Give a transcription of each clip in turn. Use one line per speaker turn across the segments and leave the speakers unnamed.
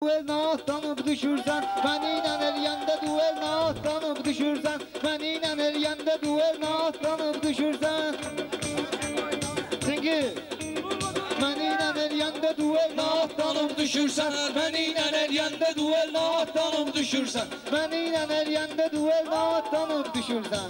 Duelini atlanıp düşürsən, məni ilə eləyəndə duelini atlanıp düşürsən, məni ilə eləyəndə duelini atlanıp düşürsən. Çünki məni ilə eləyəndə duelini atlanıp düşürsən, məni ilə eləyəndə duelini atlanıp düşürsən, məni ilə eləyəndə duelini atlanıp düşürsən.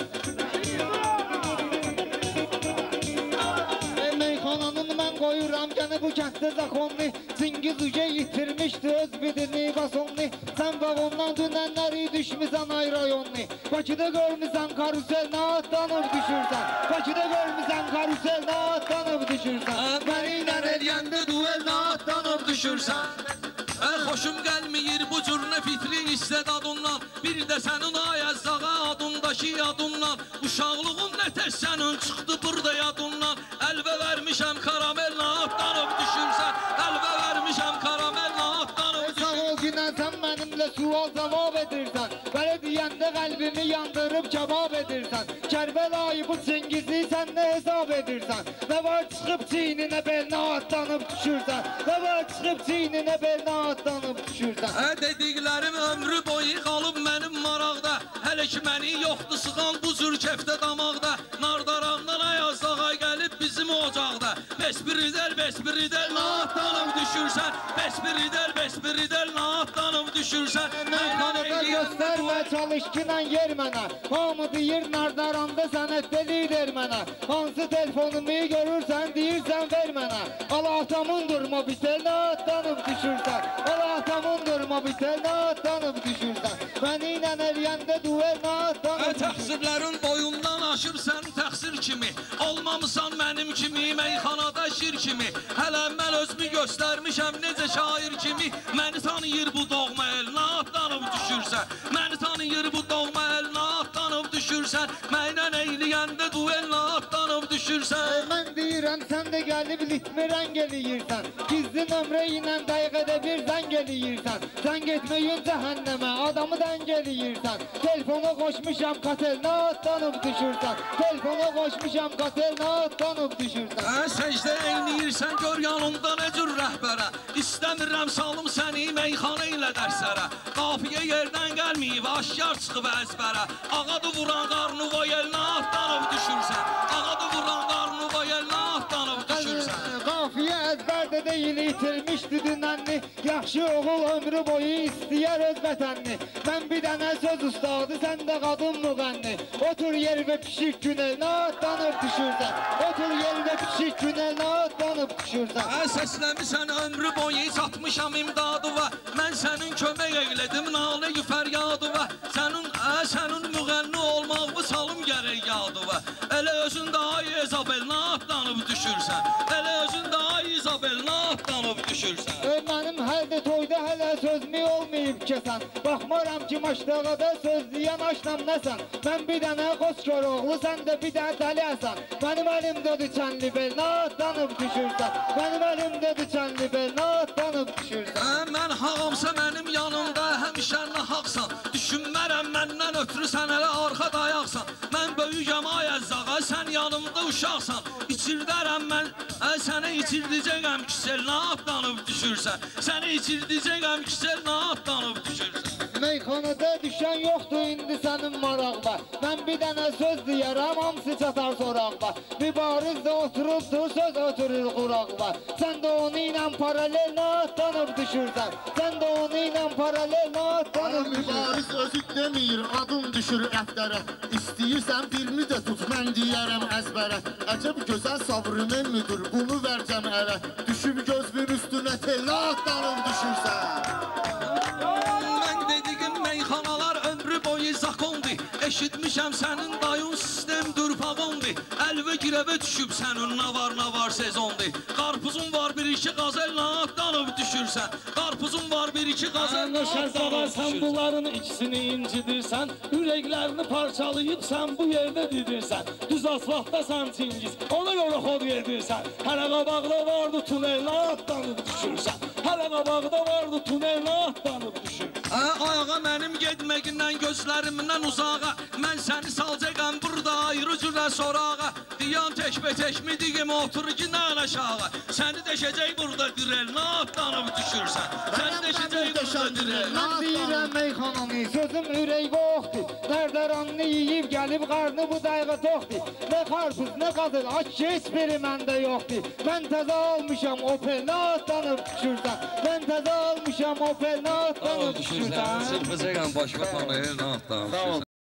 Meyxananın mən qoyuram gəni bu kənddə zakonlu, Çingiz uca yitirmişdi öz birini basonlu. Sən vağondan dünənləri düşmüsən ay rayonlu. Bakıda görmüsən karuselinə atlanıb düşürsən, Bakıda görmüsən karuselinə atlanıb düşürsən,
məni ilə eləyəndə duelinə atlanıb düşürsən. Xoşum gəlməyir bu cür nə fitri istedadından, bir də sənin ayazdağa adındakı yadından. Uşaqlığın nə tez sənin çıxdı burada yadından. Əlvə vermişəm karamelinə atlanıb düşürsən, əlvə vermişəm karamelinə atlanıb düşürsən.
Sağ ol günən sən mənimlə sual cavab edirsən, belə deyəndə qəlbimi yandırıb kebab edirsən. Kərbəlayı bu Çingizi sən nə hesab edirsən, nə var çıxıb çiyninə belinə atlanıb düşürsən, nə var çıxıb çiyninə belinə atlanıb düşürsən.
Dediklərim ömrü boyu qalıb mənim maraqda, hələ ki məni yoxdur sıxan bu cür kəftə damaqda. Nardarağdan ayazdağa gəlib bizim ocaqda, besbiridəl naatlanıb düşürsən, besbiridəl naatlanıb düşürsən.
Meyxanada göstərmə çalış ki mən yer mənə, hamı deyir nardaranda sənət lider mənə. Hansı telefonumu görürsən deyirsən ver mənə, alatamındır mobitelinə atlanıb düşürsən, alatamındır mobitelinə atlanıb düşürsən, məni ilə eləyəndə duelinə atlanıb düşürsən.
Təqsirlərin boyundan aşırsan təqsir kimi, olmamısan mənim kimi meyxanada şir kimi. Hələ mən özümü göstərmişəm necə şair kimi, məni tanıyır bu doğma elinə atlanıb düşürsən, məni tanıyır bu doğma elinə atlanıb düşürsən, mənə eyləyəndə duelinə atlanıb düşürsən.
Mən deyirəm sən də gəlib ritmi rəng eləyirsən, gizli nömrə ilə dəqiqədə bir zəng eləyirsən, sən getməyin cəhənnəmə adamı dəng eləyirsən. Telefona qoşmuşam katelinə atlanıb düşürsən, telefona qoşmuşam katelinə atlanıb düşürsən.
Səcdə eynəyirsən gör yanımda nə cür rəhbərə, İstəmirəm salım səni meyxana ilə dərsərə. Qafiyə yerdən gəlməyib aşkar çıxıb əzbərə, ağadı vuran qarnı vay elinə atlanıb düşürsən, ağadı vuran qarnı vay elinə atlanıb düşürsən.
Qafiyə əzbərdə deyil itirmişdi dünənni, yaxşı oğul ömrü boyu istəyər öz vətənni. Mən bir dənə söz ustadı sən də qadın müğənni, otur yer və pişik günelinə atlanıb düşürsən, otur yer və pişik günelinə atlanıb düşürsən.
Səsləmisən ömrü boyu çatmışam imdadıva, mən sənin kömək eylədim nalə-i fəryadıva, sənin müğənni olmağımı salım gərək yadıva. Elə özündə ay Ezabelinə atlanıb düşürsən, elə özündə ay İzabelinə atlanıb düşürsən.
Mənim həldə toyda hələ sözmü olmayıb kesən, baxmaram ki maşdağada söz deyən aşlam nəsən. Mən bir dənə qoskör oğlu, sən də bir dənə dəliyəsən, mənim əlimdədir çənli belinə atlanıb düşürsən, mənim əlimdədir çənli belinə atlanıb düşürsən.
Mən hağamsa mənim yanımda həmişə nahaqsan, düşünmərəm məndən ötürü sən hələ arxa dayaqsan. Mən böyükəm ayazdağa, sən yanımda uşaqsan, İçirdərəm mən səni içirdicəkəm kiselinə atlanıb düşürsən, səni içirdicəkəm kiselinə atlanıb düşürsən.
Meyxanada düşən yoxdur indi sənin maraqda, mən bir dənə söz deyərəm hamısı çatar soraqda. Mübariz də oturubdur söz ötürür quraqda, sən də onu ilə paralelinə atlanıb düşürsən, sən də onu ilə paralelinə atlanıb düşürsən.
Mübariz özü demir adım düşür əftərə, İstəyirsən birini də tut mən deyərəm əzbərə. Əcəb gözəl sabrının müdür bunu vercəm ərə, düşüb gözlün üstünə tellə atlanıb düşürsən.
Meyxanalar ömrü boyu zakondur, eşitmişəm sənin dayın sistem durpavondur. Əlvə girəvə düşüb sənin nə var sezondur. Qarpuzun var bir iki qazelinə atlanıb düşürsən, qarpuzun var bir iki qazelinə
atlanıb düşürsən. Sən bunların ikisini incidirsən, ürəklərini parçalayıb sən bu yerdə didirsən. Düz asfaltdasan Çingiz, ona görə xod yedirsən. Hələ qabaqda vardı tunelinə atlanıb düşürsən, hələ qabaqda vardı tunelinə atlanıb düşürsən.
Ayağa mənim getməgindən gözlərimdən uzağa. Mən səni salacaqam burada ayrı cürə sorağa. Diyan teşbə-teş mi digim otur ki nən aşağı. Səni deşəcək burada direl, nə atlanıb düşürsən. Səni deşəcək burada direl.
Mən deyirəm meyxanamı, sözüm ürək boxdur. Nərdaranını yiyib gəlib qarnı bu dayığa toxdur. Nə qarpız, nə qazıl, aç heç biri məndə yoxdur. Mən təzə almışam Opel, nə atlanıb düşürsən. Mən təzə almışam Opel, nə atlanıb düşürsən.
Sırpacaqam başqa tanıyır, nə atlanıb düşürsən.